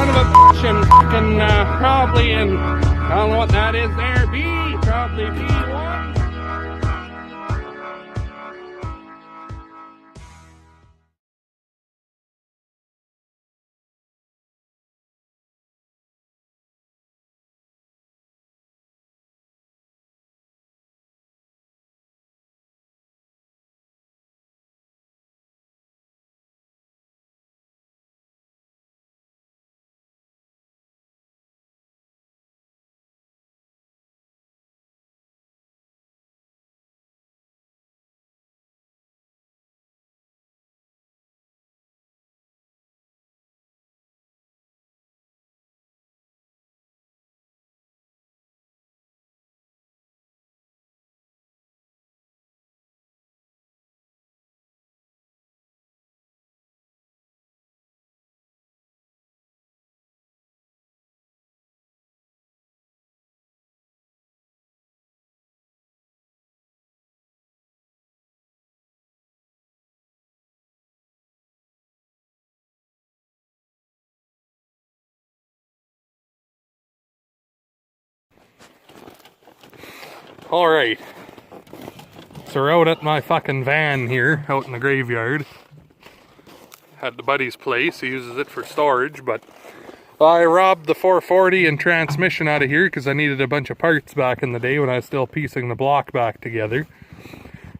son of a bitch and fucking probably in, I don't know what that is there, B, probably B1. Alright, so we're out at my fucking van here, out in the graveyard. At the buddy's place, he uses it for storage, but I robbed the 440 and transmission out of here because I needed a bunch of parts back in the day when I was still piecing the block back together.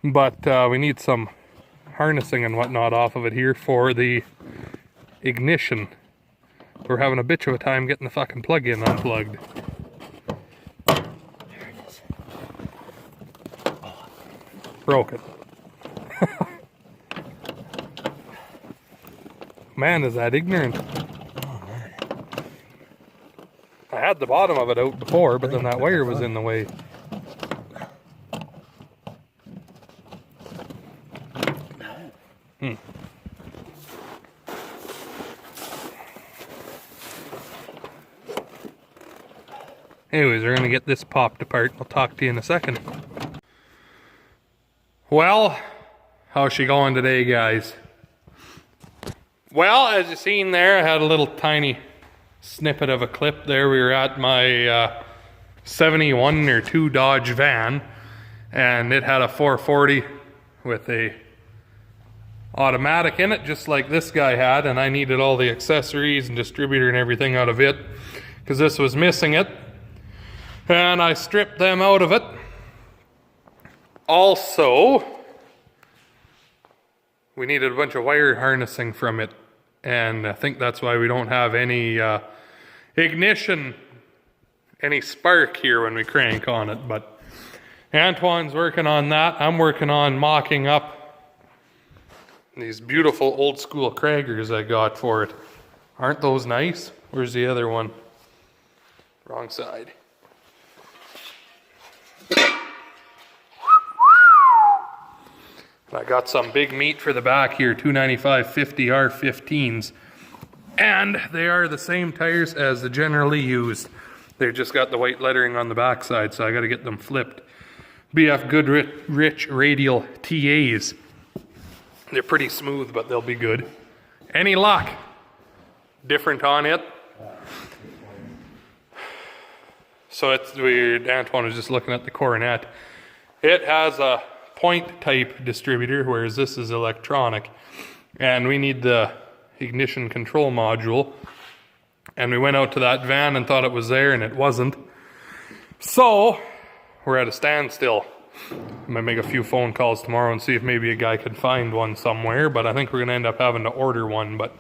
But we need some harnessing and whatnot off of it here for the ignition. We're having a bitch of a time getting the fucking plug-in unplugged. Broke it. Man, is that ignorant. I had the bottom of it out before, but then that wire was in the way. Anyways, we're gonna get this popped apart. I'll talk to you in a second. Well, how's she going today, guys? Well, as you seen there, I had a little tiny snippet of a clip there. We were at my 71 or 2 Dodge van, and it had a 440 with a automatic in it, just like this guy had, and I needed all the accessories and distributor and everything out of it, because this was missing it, and I stripped them out of it. Also, we needed a bunch of wire harnessing from it, and I think that's why we don't have any ignition, any spark here when we crank on it. But Antoine's working on that. I'm working on mocking up these beautiful old school Kragers I got for it. Aren't those nice? Where's the other one? Wrong side. I got some big meat for the back here, 295 50 R15s, and they are the same tires as the generally used. They've just got the white lettering on the back side, so I got to get them flipped. BF Goodrich radial TAs. They're pretty smooth, but they'll be good. Any luck? Different on it? So it's weird. Antoine was just looking at the Coronet. It has a point type distributor, whereas this is electronic, and we need the ignition control module, and we went out to that van and thought it was there, and it wasn't. So we're at a standstill. I might make a few phone calls tomorrow and see if maybe a guy could find one somewhere, but I think we're gonna end up having to order one. But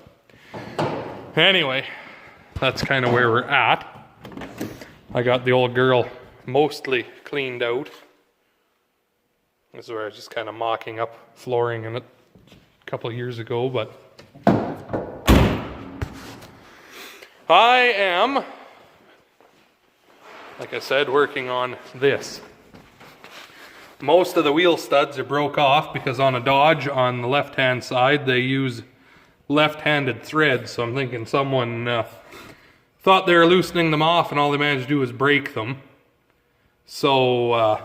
anyway, that's kind of where we're at. I got the old girl mostly cleaned out. This is where I was just kind of mocking up flooring in it a couple of years ago, but I am, like I said, working on this. Most of the wheel studs are broke off because on a Dodge, on the left-hand side, they use left-handed thread, so I'm thinking someone thought they were loosening them off and all they managed to do was break them. So,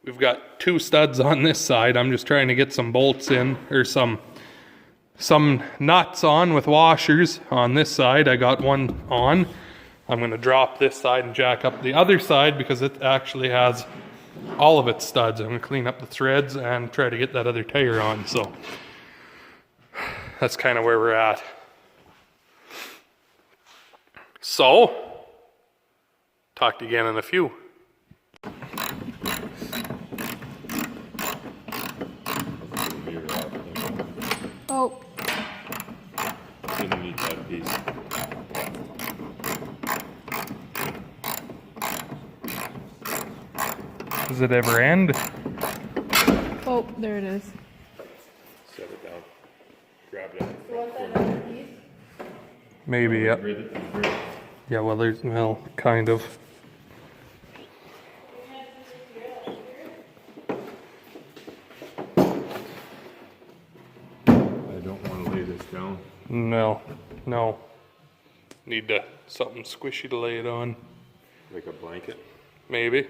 we've got 2 studs on this side. I'm just trying to get some bolts in, or some some nuts on with washers on this side. I got one on. I'm going to drop this side and jack up the other side because it actually has all of its studs. I'm going to clean up the threads and try to get that other tire on. So that's kind of where we're at. So, talk to you again in a few. Oh. Didn't need that piece. Does it ever end? Oh, there it is. Set it down. Grab it. Maybe, yeah. Breathe it. Yeah, well, there's, well, kind of. I don't want to lay this down. No, no. Need something squishy to lay it on. Like a blanket. Maybe.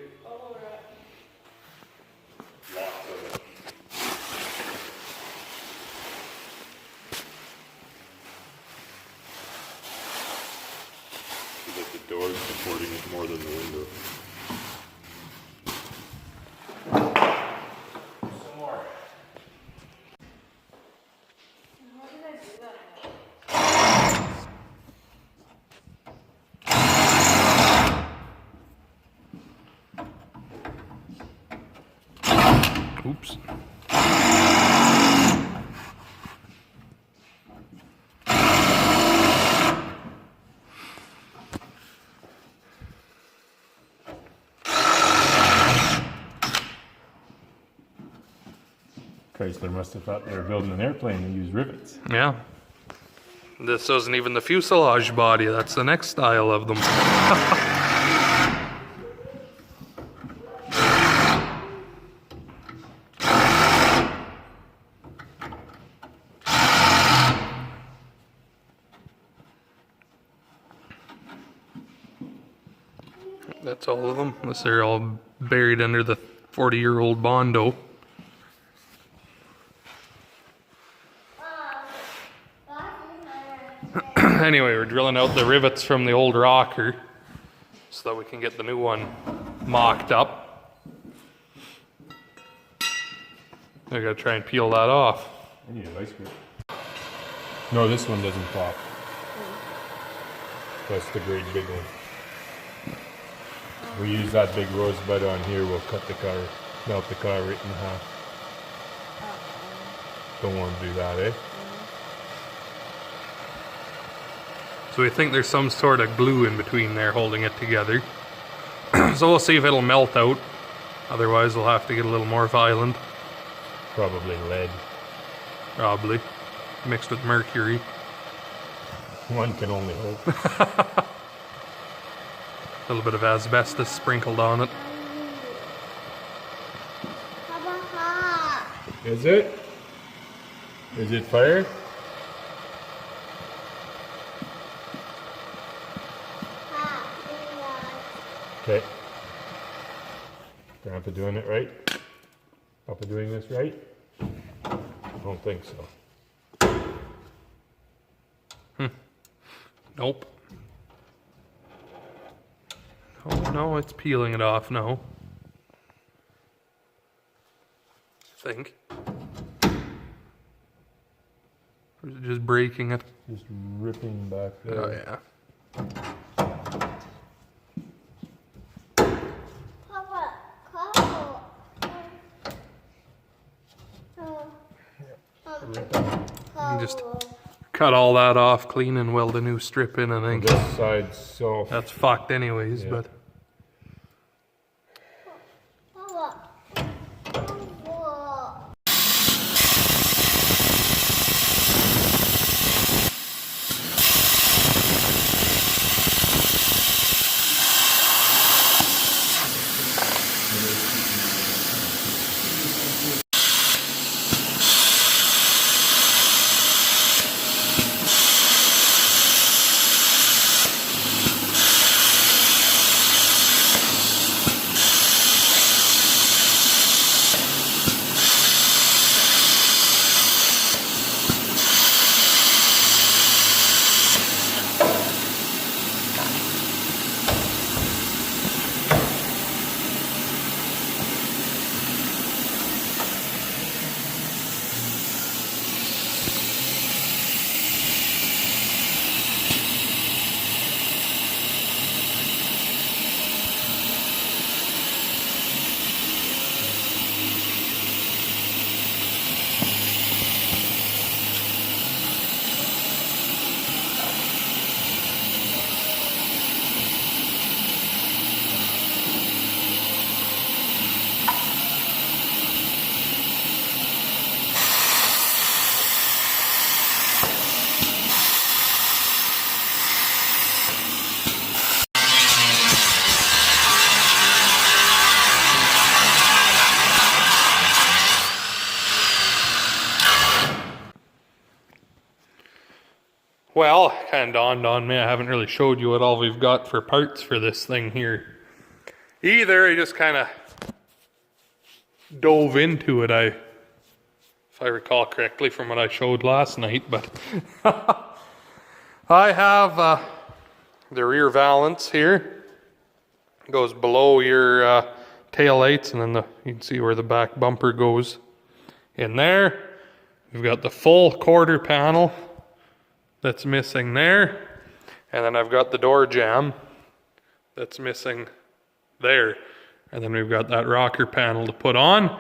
That the door's supporting it more than the window. Oops. Chrysler must have thought they were building an airplane and used rivets. Yeah. This isn't even the fuselage body. That's the next style of them. That's all of them, unless they're all buried under the 40-year-old Bondo. Anyway, we're drilling out the rivets from the old rocker so that we can get the new one mocked up. I gotta try and peel that off. I need a vice grip. No, this one doesn't pop. That's the great big one. We use that big rosebud on here, we'll cut the car, melt the car right in half. Don't want to do that, eh? So we think there's some sort of glue in between there holding it together. So we'll see if it'll melt out. Otherwise we'll have to get a little more violent. Probably lead. Probably. Mixed with mercury. One can only hope. A little bit of asbestos sprinkled on it. Is it? Is it fire? Okay. Grandpa doing it right? Papa doing this right? I don't think so. Nope. Oh no, it's peeling it off now. I think. Or is it just breaking it? Just ripping back there. Oh yeah. And just cut all that off clean and weld a new strip in, I think. This side's so. That's fucked anyways, Yeah. but Well, kind of dawned on me, I haven't really showed you what all we've got for parts for this thing here. Either I just kind of dove into it, if I recall correctly from what I showed last night, but I have the rear valance here. It goes below your tail lights, and then you can see where the back bumper goes in there. We've got the full quarter panel that's missing there, and then I've got the door jamb that's missing there, and then we've got that rocker panel to put on.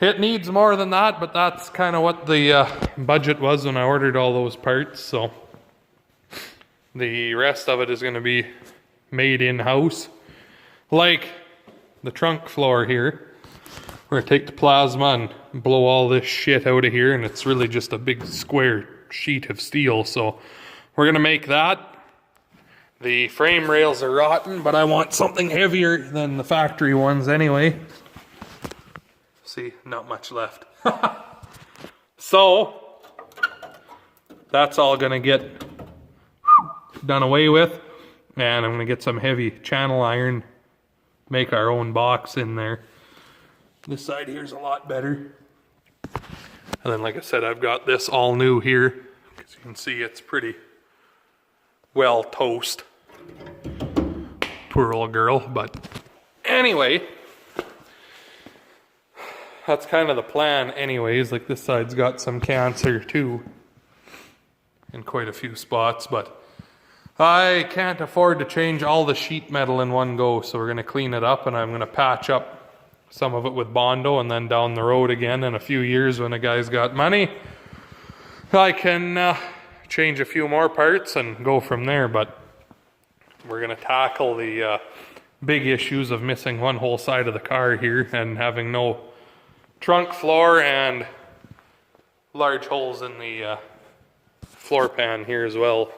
It needs more than that, but that's kind of what the budget was when I ordered all those parts, so the rest of it is going to be made in-house. Like the trunk floor here, we're going to take the plasma and blow all this shit out of here, and it's really just a big square sheet of steel, so we're going to make that. The frame rails are rotten, but I want something heavier than the factory ones anyway. See, not much left. So that's all going to get done away with, and I'm going to get some heavy channel iron, make our own box in there. This side here is a lot better. And then, like I said, I've got this all new here. As you can see, it's pretty well toast. Poor old girl, but anyway, that's kind of the plan anyways. Like this side's got some cancer too in quite a few spots, but I can't afford to change all the sheet metal in one go, so we're going to clean it up, and I'm going to patch up some of it with Bondo, and then down the road again in a few years when a guy's got money, I can change a few more parts and go from there. But we're going to tackle the big issues of missing one whole side of the car here and having no trunk floor and large holes in the floor pan here as well.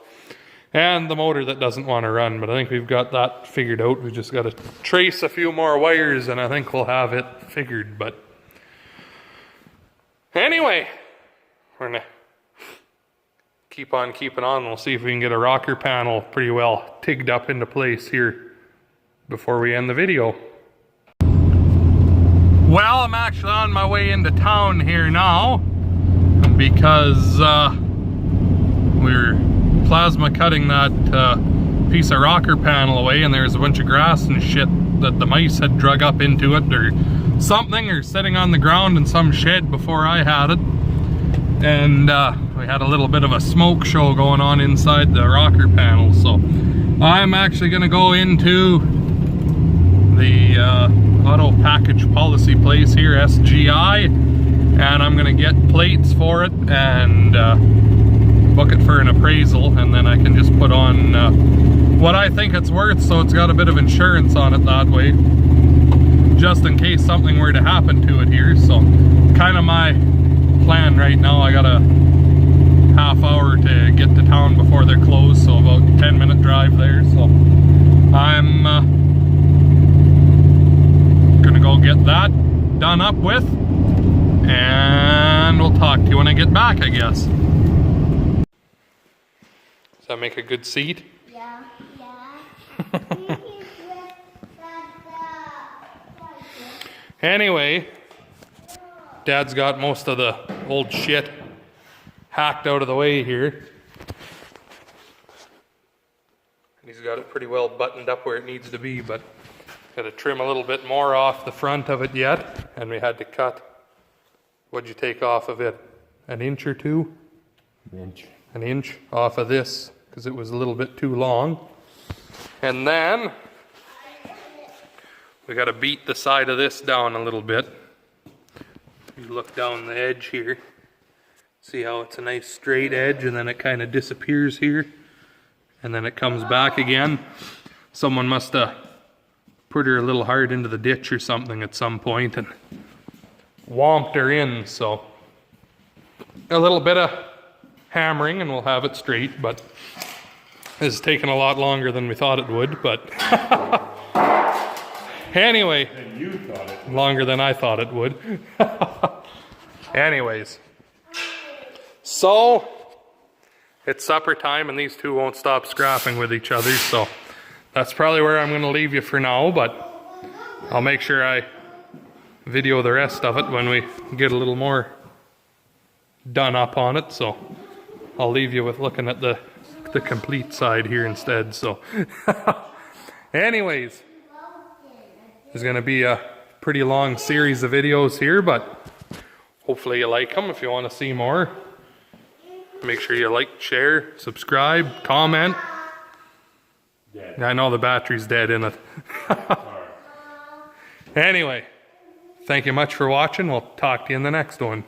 And the motor that doesn't want to run, but I think we've got that figured out. We just got to trace a few more wires and I think we'll have it figured. But anyway, we're going to keep on keeping on. We'll see if we can get a rocker panel pretty well tigged up into place here before we end the video. Well, I'm actually on my way into town here now because we're plasma cutting that piece of rocker panel away, and there's a bunch of grass and shit that the mice had drug up into it or something, or sitting on the ground in some shed before I had it. And we had a little bit of a smoke show going on inside the rocker panel, so I'm actually going to go into the auto package policy place here, SGI, and I'm going to get plates for it and book it for an appraisal, and then I can just put on what I think it's worth, so it's got a bit of insurance on it that way, just in case something were to happen to it here. So kind of my plan right now. I got a half hour to get to town before they're closed, so about 10-minute drive there, so I'm gonna go get that done up with, and we'll talk to you when I get back, I guess. Does that make a good seat? Yeah. Anyway, Dad's got most of the old shit hacked out of the way here. He's got it pretty well buttoned up where it needs to be, but got to trim a little bit more off the front of it yet, and we had to cut, what'd you take off of it? An inch or two? An inch off of this, because it was a little bit too long. And then we got to beat the side of this down a little bit. You look down the edge here, see how it's a nice straight edge, and then it kind of disappears here, and then it comes back again. Someone must have put her a little hard into the ditch or something at some point and whomped her in, so a little bit of hammering and we'll have it straight, but it's taken a lot longer than we thought it would, but anyway, You thought it. longer than I thought it would. Anyways, so it's supper time and these two won't stop scrapping with each other, so that's probably where I'm going to leave you for now, but I'll make sure I video the rest of it when we get a little more done up on it, so I'll leave you with looking at the complete side here instead. So anyways, there's going to be a pretty long series of videos here, but hopefully you like them. If you want to see more, make sure you like, share, subscribe, comment. Dead. I know the battery's dead in it. Anyway, thank you much for watching. We'll talk to you in the next one.